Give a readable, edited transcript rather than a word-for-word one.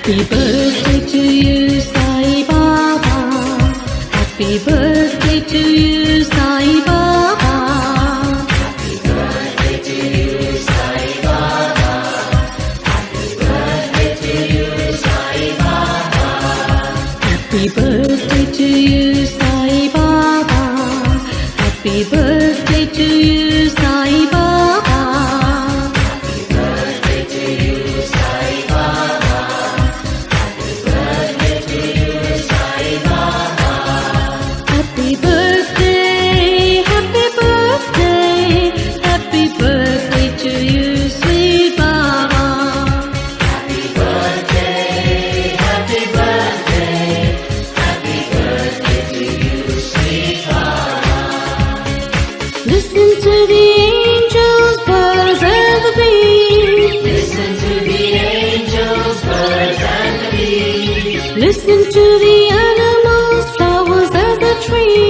Happy birthday to you, Sai Baba. Happy birthday to you, Sai Baba. Happy birthday to you, Sai Baba. Happy birthday to you, Sai Baba. Happy birthday to you, Sai Baba. Happy birthday to you, Sai Baba. Happy birthday, happy birthday, happy birthday to you, sweet Baba. Happy birthday, happy birthday, happy birthday to you, sweet Baba. Listen to the angels, birds and the bees. Listen to the angels, birds and the bees. Listen to the animals, flowers and the trees.